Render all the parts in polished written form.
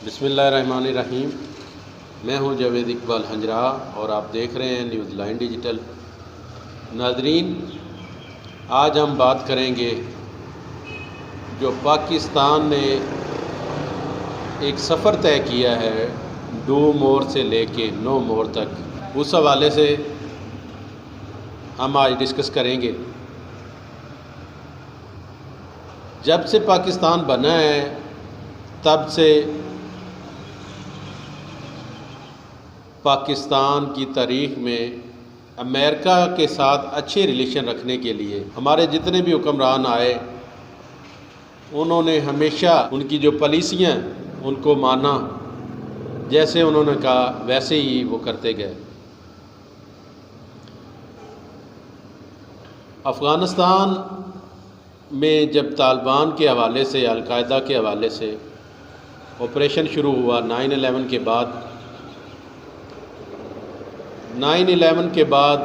बिस्मिल्लाहिर्रहमानिर्रहीम। मैं हूं जावेद इकबाल हंजरा और आप देख रहे हैं न्यूज़ लाइन डिजिटल। नाज़रीन, आज हम बात करेंगे जो पाकिस्तान ने एक सफ़र तय किया है डू मोर से लेके नो मोर तक, उस हवाले से हम आज डिस्कस करेंगे। जब से पाकिस्तान बना है तब से पाकिस्तान की तारीख़ में अमेरिका के साथ अच्छे रिलेशन रखने के लिए हमारे जितने भी हुक्मरान आए उन्होंने हमेशा उनकी जो पॉलिसियाँ उनको माना, जैसे उन्होंने कहा वैसे ही वो करते गए। अफ़गानिस्तान में जब तालिबान के हवाले से, अल-कायदा के हवाले से ऑपरेशन शुरू हुआ 9/11 के बाद, 9/11 के बाद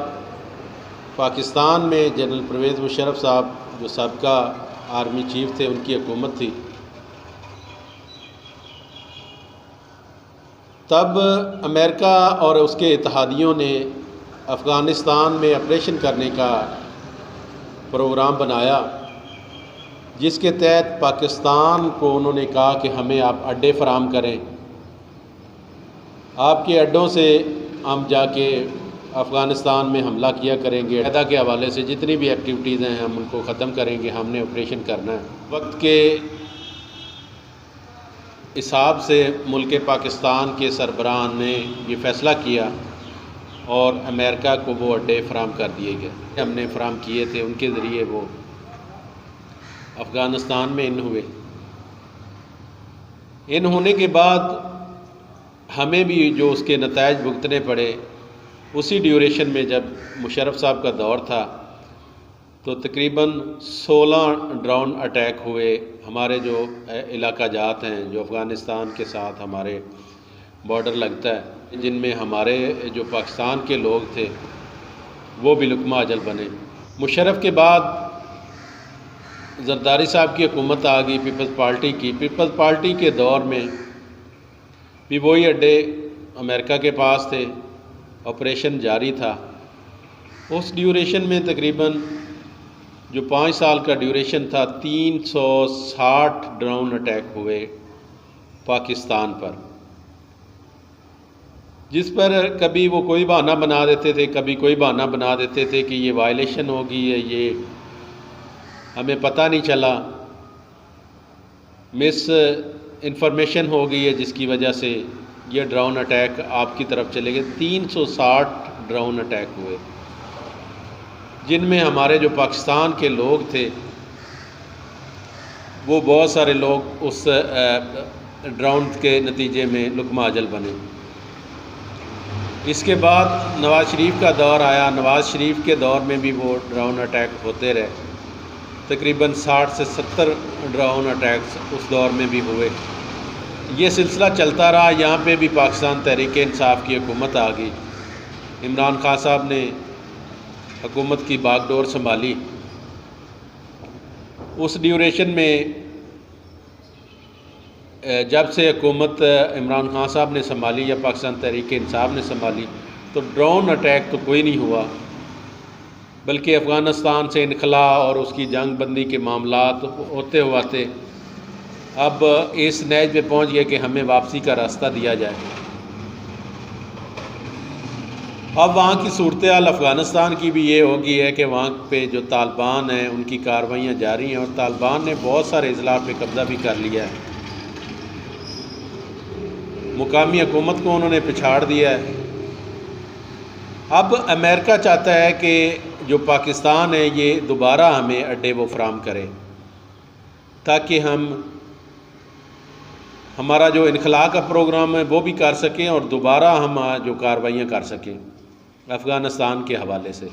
पाकिस्तान में जनरल परवेज़ मुशर्रफ साहब जो सबका आर्मी चीफ थे, उनकी हुकूमत थी। तब अमेरिका और उसके इत्तेहादियों ने अफ़गानिस्तान में ऑपरेशन करने का प्रोग्राम बनाया, जिसके तहत पाकिस्तान को उन्होंने कहा कि हमें आप अड्डे फराहम करें, आपके अड्डों से हम जाके अफ़गानिस्तान में हमला किया करेंगे, अल-कायदा के हवाले से जितनी भी एक्टिविटीज़ हैं हम उनको ख़त्म करेंगे, हमने ऑपरेशन करना है। वक्त के हिसाब से मुल्क पाकिस्तान के सरबराह ने ये फ़ैसला किया और अमेरिका को वो अड्डे फराहम कर दिए गए। हमने फराहम किए थे, उनके ज़रिए वो अफ़गानिस्तान में इन हुए। इन होने के बाद हमें भी जो उसके नताइज भुगतने पड़े, उसी ड्यूरेशन में जब मुशर्रफ साहब का दौर था तो तकरीबन 16 ड्रोन अटैक हुए हमारे जो इलाका जात हैं, जो अफ़गानिस्तान के साथ हमारे बॉर्डर लगता है, जिनमें हमारे जो पाकिस्तान के लोग थे वो भी लुक़मा अजल बने। मुशर्रफ के बाद ज़रदारी साहब की हुकूमत आ गई पीपल्स पार्टी की। पीपल्स पार्टी के दौर में भी वही अड्डे अमेरिका के पास थे, ऑपरेशन जारी था। उस ड्यूरेशन में तकरीबन जो 5 साल का ड्यूरेशन था, 360 ड्रोन अटैक हुए पाकिस्तान पर, जिस पर कभी वो कोई बहाना बना देते थे, कभी कोई बहाना बना देते थे कि ये वायलेशन होगी या ये हमें पता नहीं चला, मिस इन्फॉर्मेशन हो गई है जिसकी वजह से ये ड्रोन अटैक आपकी तरफ चले गए। 360 ड्रोन अटैक हुए, जिनमें हमारे जो पाकिस्तान के लोग थे वो बहुत सारे लोग उस ड्रोन के नतीजे में लुक़मा अजल बने। इसके बाद नवाज़ शरीफ का दौर आया। नवाज़ शरीफ के दौर में भी वो ड्रोन अटैक होते रहे, तकरीबन 60 से 70 ड्रोन अटैक्स उस दौर में भी हुए। ये सिलसिला चलता रहा। यहाँ पे भी पाकिस्तान तहरीक इंसाफ की हुकूमत आ गई। इमरान खान साहब ने हुकूमत की बागडोर संभाली। उस ड्यूरेशन में जब से हुकूमत इमरान खान साहब ने संभाली या पाकिस्तान तहरीक इंसाफ ने संभाली, तो ड्रोन अटैक तो कोई नहीं हुआ, बल्कि अफ़गानिस्तान से इनखला और उसकी जंग बंदी के मामलात होते हुए अब इस नैज पे पहुँच गए कि हमें वापसी का रास्ता दिया जाए। अब वहाँ की सूरत हाल अफ़गानिस्तान की भी ये होगी है कि वहाँ पे जो तालिबान हैं उनकी कार्रवाइयाँ जारी हैं और तालिबान ने बहुत सारे अज़ला पे कब्ज़ा भी कर लिया है। मुकामी हुकूमत को उन्होंने पिछाड़ दिया है। अब अमेरिका चाहता है कि जो पाकिस्तान है ये दोबारा हमें अड्डे वो फराहम करे, ताकि हम हमारा जो इनखला का प्रोग्राम है वो भी कर सकें और दोबारा हम जो कार्रवाइयाँ कर सकें अफ़गानिस्तान के हवाले से।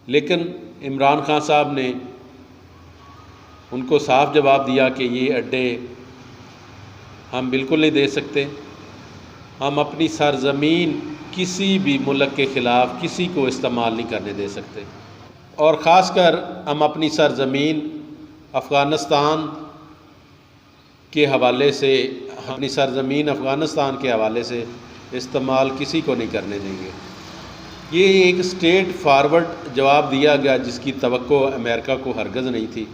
लेकिन इमरान खान साहब ने उनको साफ जवाब दिया कि ये अड्डे हम बिल्कुल नहीं दे सकते। हम अपनी सरज़मीन किसी भी मुल्क के ख़िलाफ़ किसी को इस्तेमाल नहीं करने दे सकते, और ख़ासकर हम अपनी सरज़मीन अफ़गानिस्तान के हवाले से अपनी सरज़मीन अफ़गानिस्तान के हवाले से इस्तेमाल किसी को नहीं करने देंगे। ये एक स्ट्रेट फारवर्ड जवाब दिया गया जिसकी तवक्को अमेरिका को हरगिज़ नहीं थी,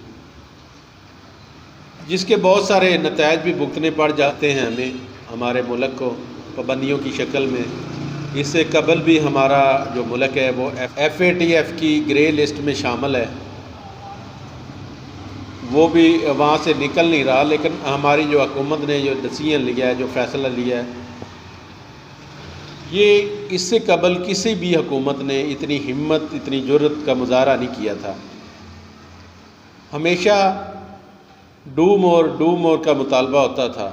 जिसके बहुत सारे नतायज भी भुगतने पड़ जाते हैं हमें, हमारे मुल्क को पाबंदियों की शक्ल में। इससे कबल भी हमारा जो मुल्क है वो FATF की ग्रे लिस्ट में शामिल है, वो भी वहाँ से निकल नहीं रहा। लेकिन हमारी जो हुकूमत ने जो डिसीजन लिया है, जो फ़ैसला लिया है, ये इससे कबल किसी भी हुकूमत ने इतनी हिम्मत, इतनी जुर्रत का मुजाहरा नहीं किया था। हमेशा डू मोर का मुतालबा होता था,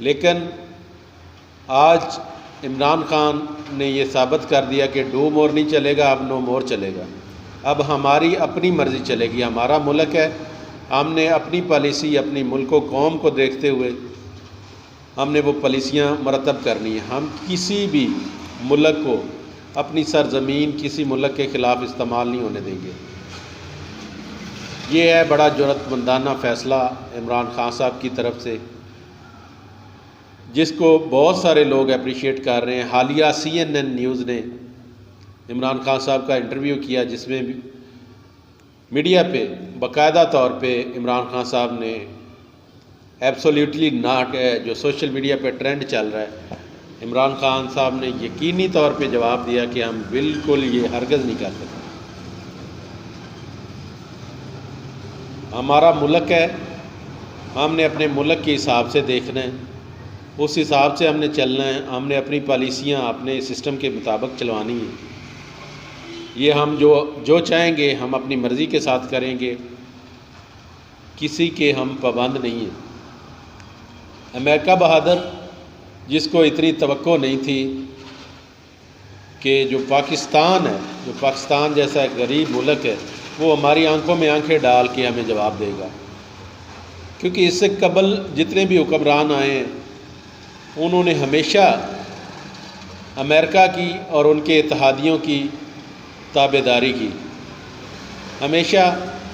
लेकिन आज इमरान खान ने ये साबित कर दिया कि डू मोर नहीं चलेगा, अब नो मोर चलेगा। अब हमारी अपनी मर्ज़ी चलेगी। हमारा मुल्क है, हमने अपनी पॉलिसी अपनी मुल्क व कौम को देखते हुए हमने वो पॉलिसियाँ मरतब करनी है। हम किसी भी मुल्क को अपनी सरज़मीन किसी मुल्क के ख़िलाफ़ इस्तेमाल नहीं होने देंगे। ये है बड़ा जुर्रतमंदाना फ़ैसला इमरान खान साहब की तरफ से, जिसको बहुत सारे लोग अप्रिशिएट कर रहे हैं। हालिया CNN न्यूज़ ने इमरान खान साहब का इंटरव्यू किया, जिसमें मीडिया पे बाकायदा तौर पे इमरान खान साहब ने एब्सोल्युटली नॉट, जो सोशल मीडिया पे ट्रेंड चल रहा है, इमरान खान साहब ने यकीनी तौर पे जवाब दिया कि हम बिल्कुल ये हरगिज़ नहीं कर सकते। हमारा मुल्क है, हमने अपने मुल्क के हिसाब से देखना है, उस हिसाब से हमने चलना है। हमने अपनी पॉलिसियाँ अपने सिस्टम के मुताबिक चलवानी है। ये हम जो चाहेंगे हम अपनी मर्ज़ी के साथ करेंगे, किसी के हम पाबंद नहीं हैं। अमेरिका बहादुर, जिसको इतनी तवक्को नहीं थी कि जो पाकिस्तान है, जो पाकिस्तान जैसा एक गरीब मुल्क है, वो हमारी आंखों में आंखें डाल के हमें जवाब देगा। क्योंकि इससे कबल जितने भी हुक्मरान आए हैं, उन्होंने हमेशा अमेरिका की और उनके इत्तेहादियों की ताबेदारी की। हमेशा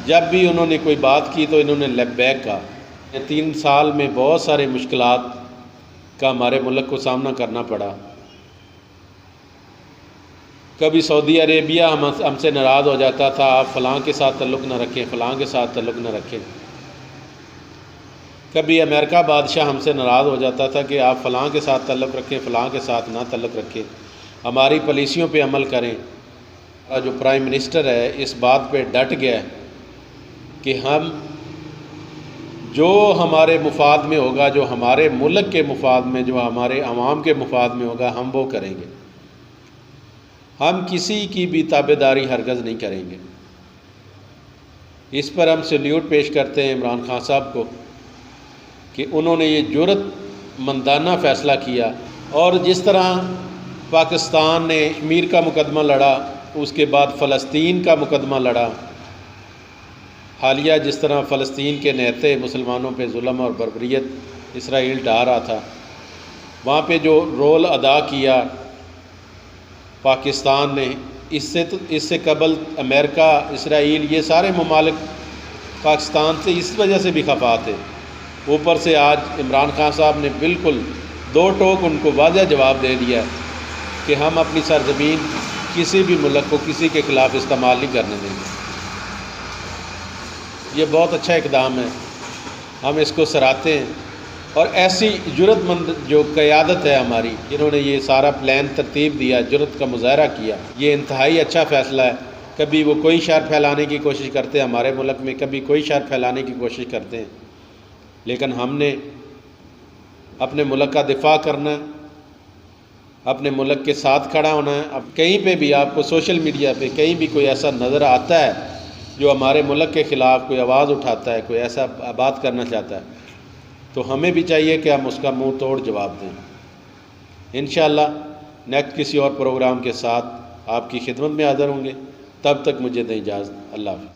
जब भी उन्होंने कोई बात की तो इन्होंने लैबैक कहा। 3 साल में बहुत सारे मुश्किलात का हमारे मुल्क को सामना करना पड़ा। कभी सऊदी अरेबिया हमसे नाराज़ हो जाता था, आप फ़लाँ के साथ तल्लुक़ न रखें, फ़लाँ के साथ तल्लुक़ न रखें। कभी अमेरिका बादशाह हमसे नाराज़ हो जाता था कि आप फ़लाँ के साथ तल्लुक़ रखें, फ़लाँ के साथ ना तल्लुक़ रखें, हमारी पॉलिसियों पे अमल करें। जो प्राइम मिनिस्टर है इस बात पे डट गया कि हम जो हमारे मुफाद में होगा, जो हमारे मुल्क के मुफाद में, जो हमारे अवाम के मुफाद में होगा, हम वो करेंगे। हम किसी की भी ताबेदारी हरगिज़ नहीं करेंगे। इस पर हम सल्यूट पेश करते हैं इमरान खान साहब को कि उन्होंने ये जुर्रतमंदाना फ़ैसला किया। और जिस तरह पाकिस्तान ने कश्मीर का मुकदमा लड़ा, उसके बाद फ़लस्तीन का मुकदमा लड़ा, हालिया जिस तरह फ़लस्तीन के नेते मुसलमानों पे जुल्म और बर्बरियत इसराइल ढा रहा था, वहाँ पे जो रोल अदा किया पाकिस्तान ने, इससे कबल अमेरिका, इसराइल, ये सारे ममालिक पाकिस्तान से इस वजह से भी खफा थे। ऊपर से आज इमरान खान साहब ने बिल्कुल दो टोक उनको वाज़ह जवाब दे दिया कि हम अपनी सरज़मीन किसी भी मुल्क को किसी के ख़िलाफ़ इस्तेमाल नहीं करने देंगे। ये बहुत अच्छा इक़दाम है, हम इसको सराहते हैं। और ऐसी जुर्रतमंद जो क़यादत है हमारी, जिन्होंने ये सारा प्लान तरतीब दिया, जुर्रत का मुज़ाहरा किया, ये इंतहाई अच्छा फ़ैसला है। कभी वो कोई शर फैलाने की कोशिश करते हैं हमारे मुल्क में, कभी कोई शर फैलाने की कोशिश करते हैं, लेकिन हमने अपने मुल्क का दिफा करना है, अपने मुल्क के साथ खड़ा होना है। अब कहीं पे भी आपको सोशल मीडिया पे कहीं भी कोई ऐसा नज़र आता है जो हमारे मुल्क के ख़िलाफ़ कोई आवाज़ उठाता है, कोई ऐसा बात करना चाहता है, तो हमें भी चाहिए कि हम उसका मुंह तोड़ जवाब दें। इंशाअल्लाह नेक्स्ट किसी और प्रोग्राम के साथ आपकी खिदमत में हाज़िर होंगे। तब तक मुझे दें इजाज़त। अल्लाह हाफ़िज़।